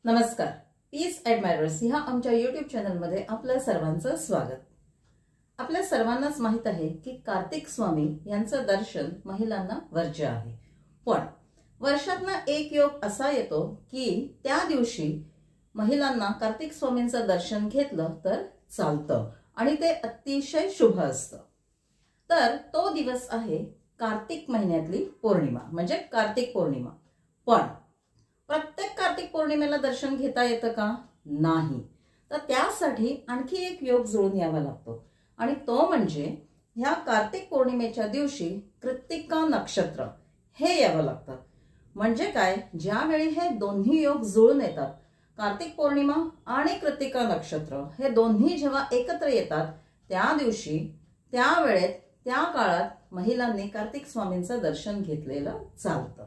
नमस्कार. पीस ॲडमायरर्स ह्या आमच्या YouTube चॅनलमध्ये आपल्या सर्वांचं स्वागत. आपल्या सर्वांनाच माहित आहे की कार्तिक स्वामी यांचं दर्शन महिलांना वर्ज्य आहे. पण वर्षातनं एक योग असा येतो की त्या दिवशी महिलांना कार्तिक स्वामींचं दर्शन घेतलं तर चालतं आणि ते अतिशय शुभ असतं. तर तो दिवस आहे कार्तिक महिन्यातली पौर्णिमा म्हणजे कार्तिक पौर्णिमा. पण प्रत्येक कार्तिक पौर्णिमेला दर्शन घेता येतं का? नाही. तर त्यासाठी आणखी एक योग जुळून यावा लागतो आणि तो म्हणजे ह्या कार्तिक पौर्णिमेच्या दिवशी कृत्तिका नक्षत्र हे यावं लागतं. म्हणजे काय, ज्यावेळी हे दोन्ही योग जुळून येतात, कार्तिक पौर्णिमा आणि कृत्तिका नक्षत्र हे दोन्ही जेव्हा एकत्र येतात त्या दिवशी, त्या वेळेत, त्या काळात महिलांनी कार्तिक स्वामींचं दर्शन घेतलेलं चालतं.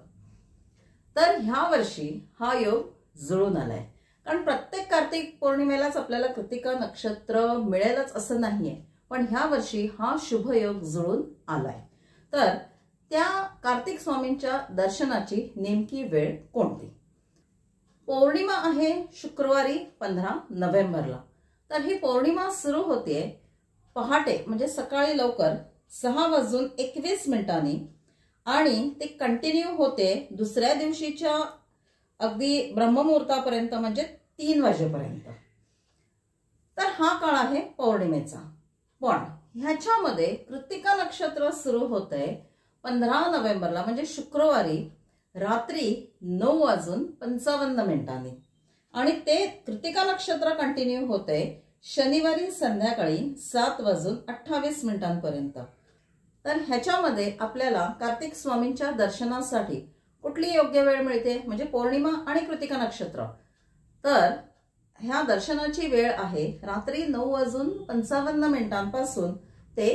तर ह्या वर्षी हा योग जुळून आलाय. कारण प्रत्येक कार्तिक पौर्णिमेलाच आपल्याला कृत्तिका नक्षत्र मिळेलच असं नाहीये, पण ह्या वर्षी हा शुभ योग जुळून आलाय. तर त्या कार्तिक स्वामींच्या दर्शनाची नेमकी वेळ कोणती? पौर्णिमा आहे शुक्रवारी 15 नोव्हेंबरला. तर ही पौर्णिमा सुरू होते पहाटे म्हणजे सकाळी लवकर 6:21 आणि ते कंटिन्यू होते दुसऱ्या दिवशीच्या अगदी ब्रह्ममुहूर्तापर्यंत म्हणजे 3 वाजेपर्यंत. तर हा काळ आहे पौर्णिमेचा. पण ह्याच्यामध्ये कृत्तिका नक्षत्र सुरू होतंय 15 नोव्हेंबरला म्हणजे शुक्रवारी रात्री 9:55 आणि ते कृत्तिका नक्षत्र कंटिन्यू होते शनिवारी संध्याकाळी 7:28 पर्यंत. तर ह्याच्यामध्ये आपल्याला कार्तिक स्वामींच्या दर्शनासाठी कुठली योग्य वेळ मिळते म्हणजे पौर्णिमा आणि कृत्तिका नक्षत्र. तर ह्या दर्शनाची वेळ आहे रात्री 9:55 पासून ते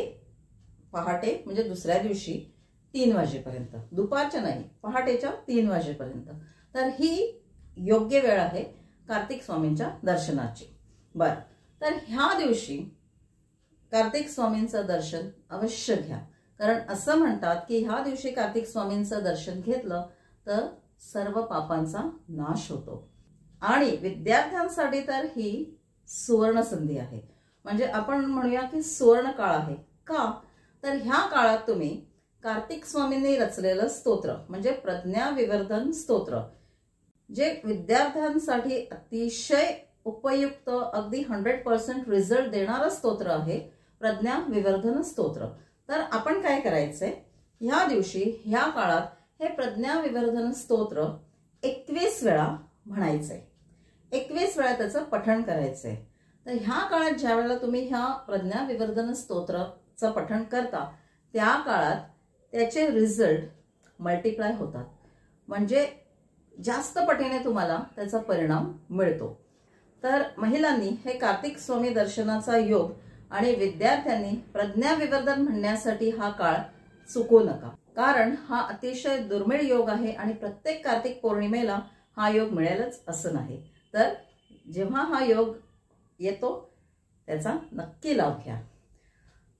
पहाटे म्हणजे दुसऱ्या दिवशी 3 वाजेपर्यंत. दुपारच्या नाही, पहाटेच्या 3 वाजेपर्यंत. तर ही योग्य वेळ आहे कार्तिक स्वामींच्या दर्शनाची. बर, तर ह्या दिवशी कार्तिक स्वामींचं दर्शन अवश्य घ्या. कारण असं म्हणतात की ह्या दिवशी कार्तिक स्वामींचं दर्शन घेतलं तर सर्व पापांचा नाश होतो. आणि विद्यार्थ्यांसाठी तर ही सुवर्ण संधी आहे. म्हणजे आपण म्हणूया की सुवर्ण काळ आहे. का? तर ह्या काळात तुम्ही कार्तिक स्वामींनी रचलेलं स्तोत्र म्हणजे प्रज्ञा विवर्धन स्तोत्र, जे विद्यार्थ्यांसाठी अतिशय उपयुक्त अगदी 100% रिझल्ट देणारं स्तोत्र आहे प्रज्ञा विवर्धन स्तोत्र. तर आपण काय करायचंय, ह्या दिवशी ह्या काळात हे प्रज्ञा विवर्धन स्तोत्र 21 वेळा म्हणायचंय. 21 वेळा त्याचं पठण करायचंय. तर ह्या काळात ज्या वेळेला तुम्ही ह्या प्रज्ञा विवर्धन स्तोत्राचं पठण करता त्या काळात त्याचे रिझल्ट मल्टिप्लाय होतात. म्हणजे जास्त पटीने तुम्हाला त्याचा परिणाम मिळतो. तर महिलांनी हे कार्तिक स्वामी दर्शनाचा योग आणि विद्यार्थ्यांनी प्रज्ञा विवर्धन म्हणण्यासाठी हा काळ चुकू नका. कारण हा अतिशय दुर्मिळ योग आहे आणि प्रत्येक कार्तिक पौर्णिमेला हा योग मिळेलच असं नाही. तर जेव्हा हा योग येतो त्याचा नक्की लाभ घ्या.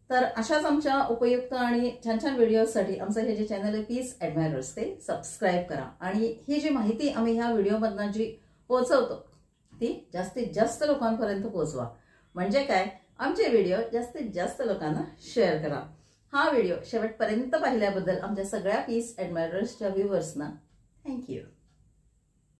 तर अशाच आमच्या उपयुक्त आणि छान छान व्हिडिओसाठी आमचं हे जे चॅनल आहे पीस ॲडमायरर्स ते सबस्क्राईब करा. आणि ही जी माहिती आम्ही ह्या व्हिडिओमधनं जी पोहोचवतो ती जास्तीत जास्त लोकांपर्यंत पोहोचवा. म्हणजे काय, आमचे व्हिडिओ जास्तीत जास्त लोकांना शेअर करा. हा व्हिडिओ शेवटपर्यंत पाहिल्याबद्दल आमच्या सगळ्या पीस ॲडमायरर्सच्या व्ह्यूअर्सना थँक्यू.